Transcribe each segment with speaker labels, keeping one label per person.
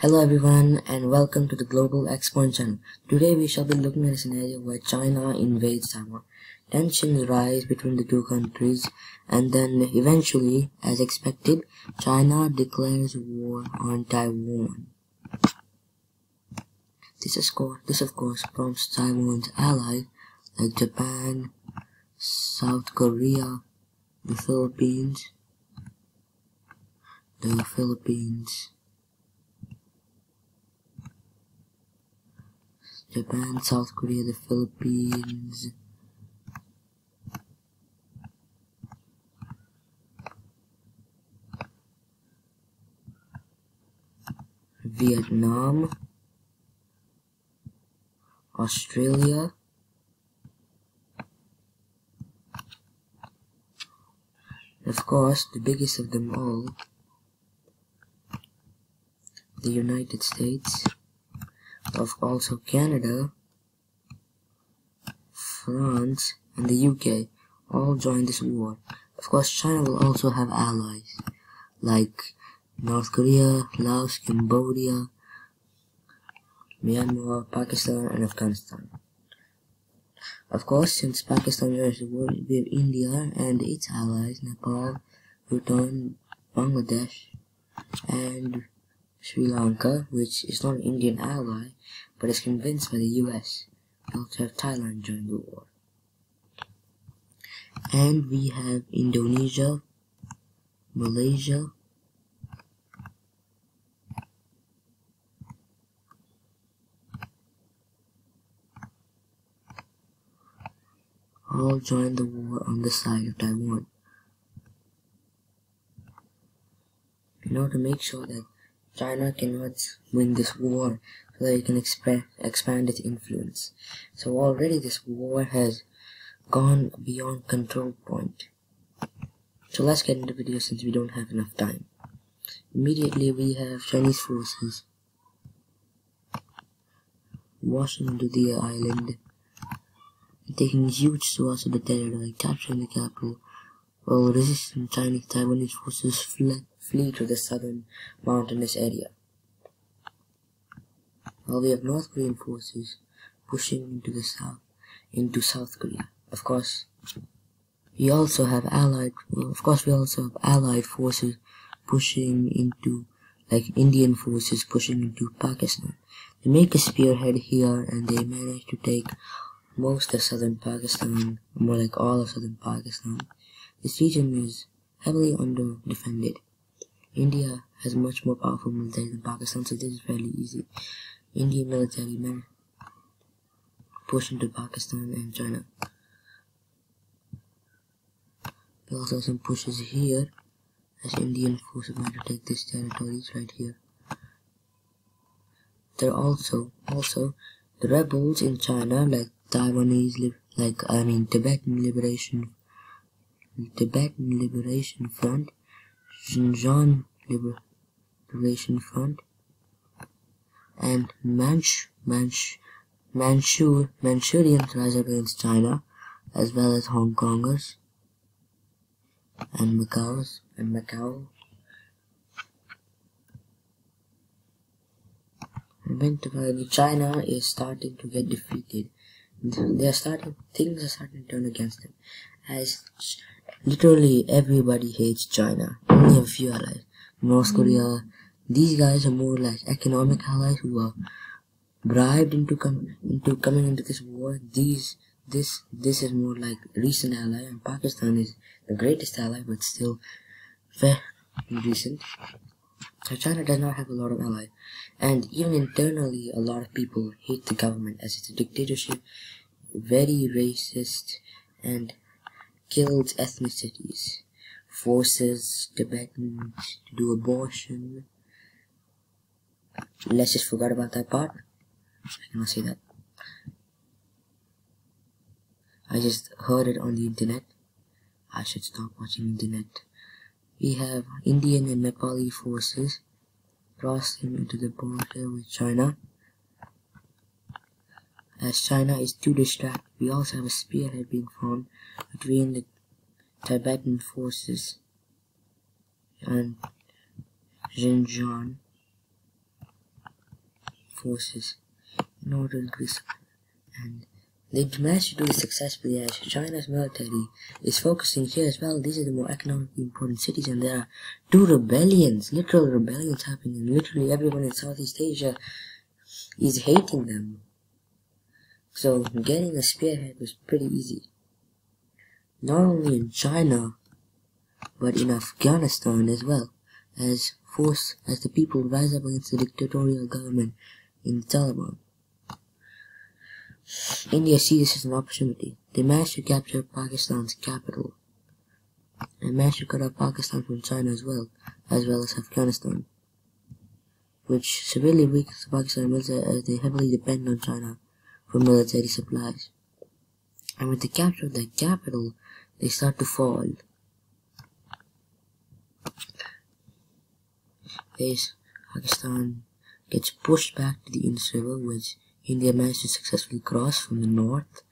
Speaker 1: Hello everyone and welcome to the Global Expert channel. Today we shall be looking at a scenario where China invades Taiwan. Tensions rise between the two countries and then eventually, as expected, China declares war on Taiwan. This of course prompts Taiwan's allies like Japan, South Korea, the Philippines, Japan, South Korea, the Philippines, Vietnam, Australia, and of course the biggest of them all, the United States, also Canada, France, and the UK all join this war. Of course, China will also have allies like North Korea, Laos, Cambodia, Myanmar, Pakistan, and Afghanistan. Of course, since Pakistan joins the war, we have India and its allies, Nepal, Bhutan, Bangladesh, and Sri Lanka, which is not an Indian ally, but is convinced by the US. We also have Thailand join the war. And we have Indonesia, Malaysia, all join the war on the side of Taiwan. In order to make sure that China cannot win this war, so that it can expand its influence. So already this war has gone beyond control point. So let's get into the video since we don't have enough time. Immediately we have Chinese forces washing into the island, taking huge swaths of the territory, capturing the capital, while resistant Taiwanese forces flee to the southern mountainous area. While we have North Korean forces pushing into the south, into South Korea. Of course, we also have allied forces pushing into, like Indian forces pushing into Pakistan. They make a spearhead here and they manage to take most of southern Pakistan, more like all of southern Pakistan. This region is heavily under-defended. India has much more powerful military than Pakistan, so this is fairly easy. Indian military men push into Pakistan and China. There are also some pushes here, as Indian forces want to take these territories right here. There are also the rebels in China, like Tibetan Liberation Front, Xinjiang Liberation Front, and Manchurians rise against China, as well as Hong Kongers and Macau. Eventually, China is starting to get defeated. Things are starting to turn against them, as literally everybody hates China. Only a few allies. North Korea, these guys are more like economic allies who are bribed into coming into this war. This is more like recent ally, and Pakistan is the greatest ally, but still very recent. So China does not have a lot of allies, and even internally a lot of people hate the government, as it's a dictatorship, very racist, and kills ethnicities, forces Tibetans to do abortion. Let's just forget about that part. I cannot say that. I just heard it on the internet. I should stop watching internet. We have Indian and Nepali forces crossing into the border with China. As China is too distracted, we also have a spearhead being formed between the Tibetan forces and Xinjiang forces in order to increase, and they managed to do this successfully as China's military is focusing here as well. These are the more economically important cities, and there are 2 rebellions, literal rebellions happening, and literally everyone in Southeast Asia is hating them. So getting a spearhead was pretty easy. Not only in China, but in Afghanistan as well, as the people rise up against the dictatorial government in the Taliban. India sees this as an opportunity. They managed to capture Pakistan's capital, and managed to cut off Pakistan from China as well as Afghanistan, which severely weakens the Pakistani military as they heavily depend on China for military supplies. And with the capture of the capital, they start to fall. Pakistan gets pushed back to the Indus River, which India managed to successfully cross from the north.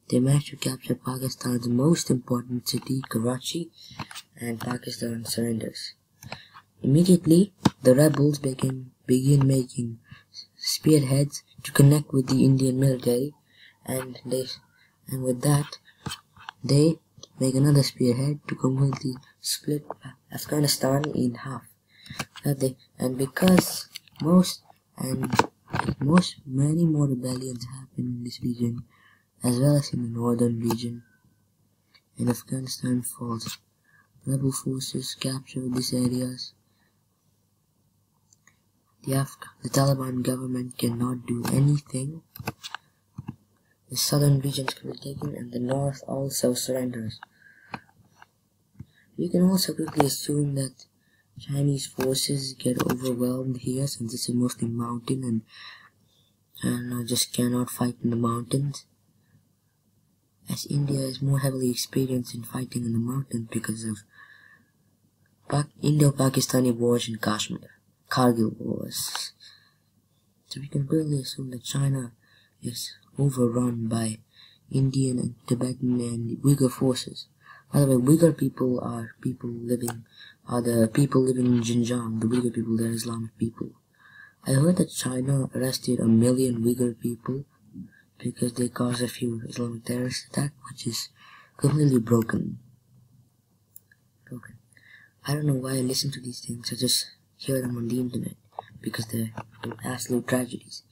Speaker 1: They managed to capture Pakistan's most important city, Karachi, and Pakistan surrenders. Immediately, the rebels begin making spearheads to connect with the Indian military, and with that, they make another spearhead to completely split Afghanistan in half. Because many more rebellions happen in this region, as well as in the northern region, and Afghanistan falls. Rebel forces capture these areas. The Taliban government cannot do anything. The southern regions can be taken, and the north also surrenders. You can also quickly assume that Chinese forces get overwhelmed here, since this is mostly mountain, and China just cannot fight in the mountains, as India is more heavily experienced in fighting in the mountains because of Indo-Pakistani wars in Kashmir, Kargil wars. So we can clearly assume that China is overrun by Indian and Tibetan and Uyghur forces. By the way, Uyghur people are the people living in Xinjiang. The Uyghur people, they're Islamic people. I heard that China arrested 1 million Uyghur people because they caused a few Islamic terrorist attacks, which is completely broken. I don't know why I listen to these things. I just hear them on the internet because they're absolute tragedies.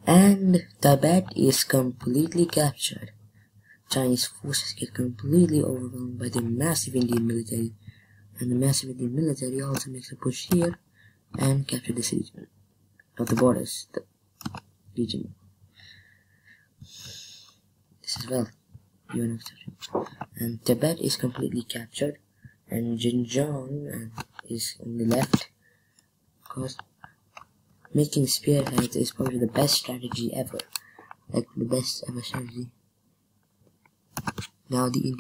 Speaker 1: And Tibet is completely captured. Chinese forces get completely overwhelmed by the massive Indian military, and the massive Indian military also makes a push here and capture this region, not the borders, the region. This as well, and Tibet is completely captured, and Xinjiang is on the left, because making spearheads is probably the best strategy ever, like the best ever strategy. Now the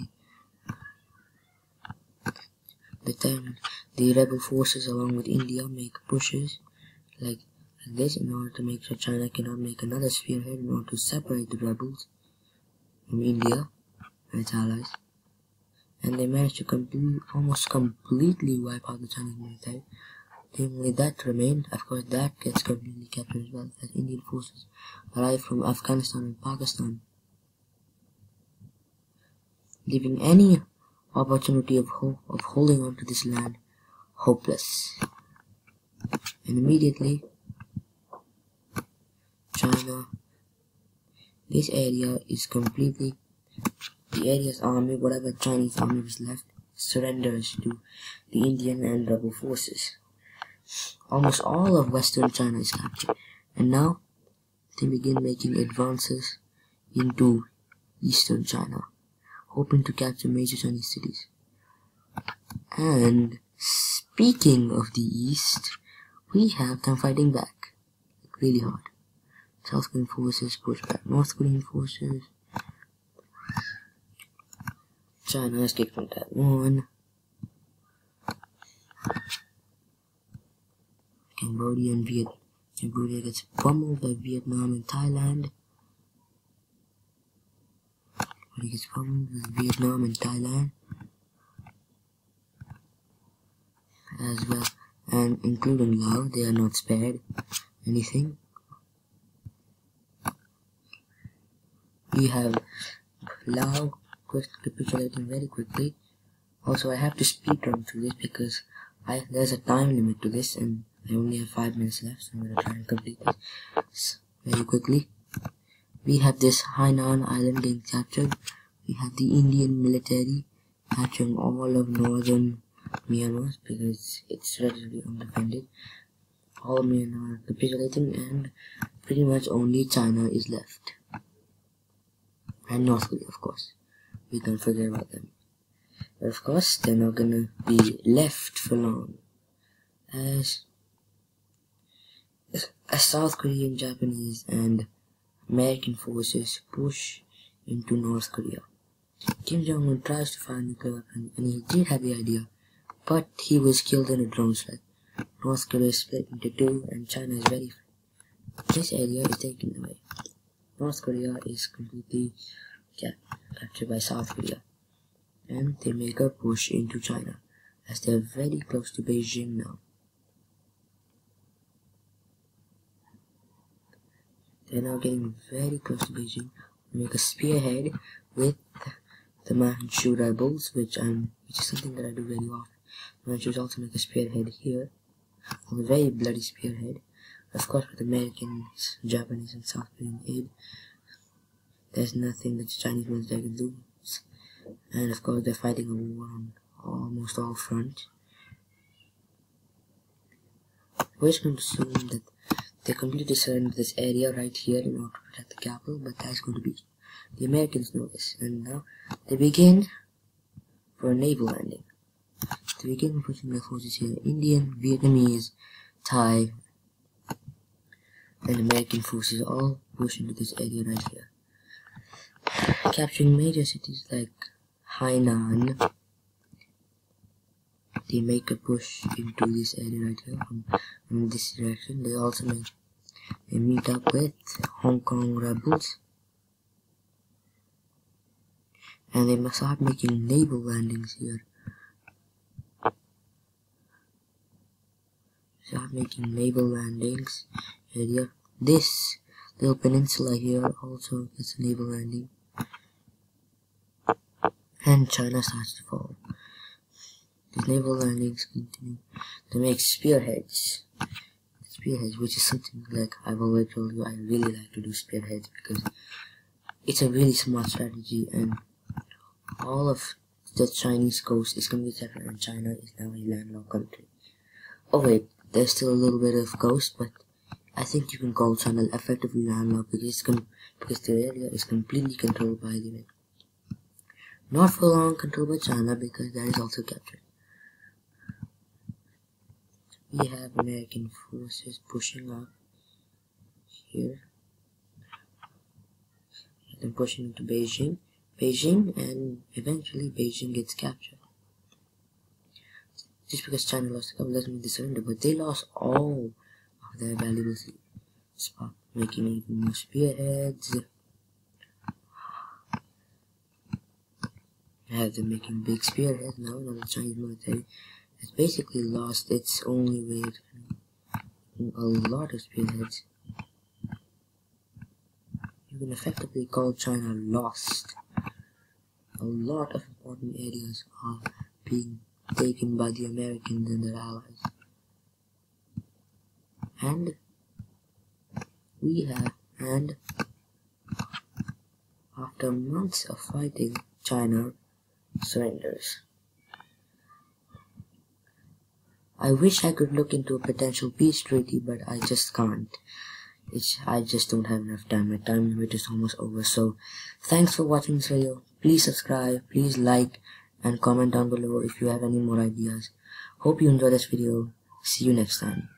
Speaker 1: rebel forces along with India make pushes like this in order to make sure China cannot make another spearhead in order to separate the rebels from India and its allies. And they managed to almost completely wipe out the Chinese military. The only that remained, of course, that gets completely captured as well, as Indian forces arrive from Afghanistan and Pakistan, leaving any opportunity of holding on to this land hopeless. And immediately, China, this area is completely, the area's army, whatever Chinese army was left, surrenders to the Indian and rebel forces. Almost all of western China is captured, and now they begin making advances into eastern China, hoping to capture major Chinese cities. And speaking of the east, we have them fighting back, like really hard. South Korean forces push back North Korean forces. China has kicked from Taiwan. Cambodia gets pummeled by Vietnam and Thailand. Cambodia gets pummeled with Vietnam and Thailand as well. and including Laos, they are not spared anything. We have Laos capitulating very quickly. Also, I have to speed run through this because there's a time limit to this, and I only have 5 minutes left, so I'm gonna try and complete this very quickly. We have this Hainan island getting captured. We have the Indian military capturing all of northern Myanmar because it's relatively undefended. All of Myanmar are capitulating, and pretty much only China is left. And North Korea, of course. We can't forget about them. But of course, they're not gonna be left for long. As South Korean, Japanese, and American forces push into North Korea. Kim Jong-un tries to find a nuclear weapon, and he did have the idea, but he was killed in a drone strike. North Korea is split into two, and China is ready. This area is taken away. North Korea is completely captured by South Korea, and they make a push into China, as they're very close to Beijing now. They're now getting very close to Beijing. They make a spearhead with the Manchu rebels, which is something that I do very often. Manchus also make a spearhead here, a very bloody spearhead. Of course, with Americans, Japanese, and South Korean aid, there's nothing that the Chinese military can do. And of course, they're fighting a war on almost all fronts. We're just going to assume that they completely surrender this area right here in order to protect the capital, but that's going to be. The Americans know this, and now they begin for a naval landing. They begin pushing their forces here. Indian, Vietnamese, Thai, and American forces all push into this area right here, capturing major cities like Hainan. They make a push into this area right here from this direction. They also meet up with Hong Kong rebels, and they must start making naval landings here. Start making naval landings area. This little peninsula here also gets a naval landing, and China starts to fall. These naval landings continue to make spearheads, which is something like I've already told you. I really like to do spearheads because it's a really smart strategy, and all of the Chinese coast is going to be separate, and China is now a landlocked country. Oh wait, there's still a little bit of coast, but I think you can call China effectively landlocked because the area is completely controlled by the Americans. Not for long controlled by China, because that is also captured. We have American forces pushing up here, and pushing into Beijing, and eventually Beijing gets captured. Just because China lost a couple doesn't mean they surrender, but they lost all of their valuable spots, making even more spearheads. I have them making big spearheads now. Now the Chinese military has basically lost its only way of making a lot of spearheads. You can effectively call China lost. A lot of important areas are being taken by the Americans and their allies. And after months of fighting, China surrenders. I wish I could look into a potential peace treaty, but I just can't. I just don't have enough time. My time limit is almost over. So thanks for watching this video. Please subscribe, please like and comment down below if you have any more ideas. Hope you enjoyed this video. See you next time.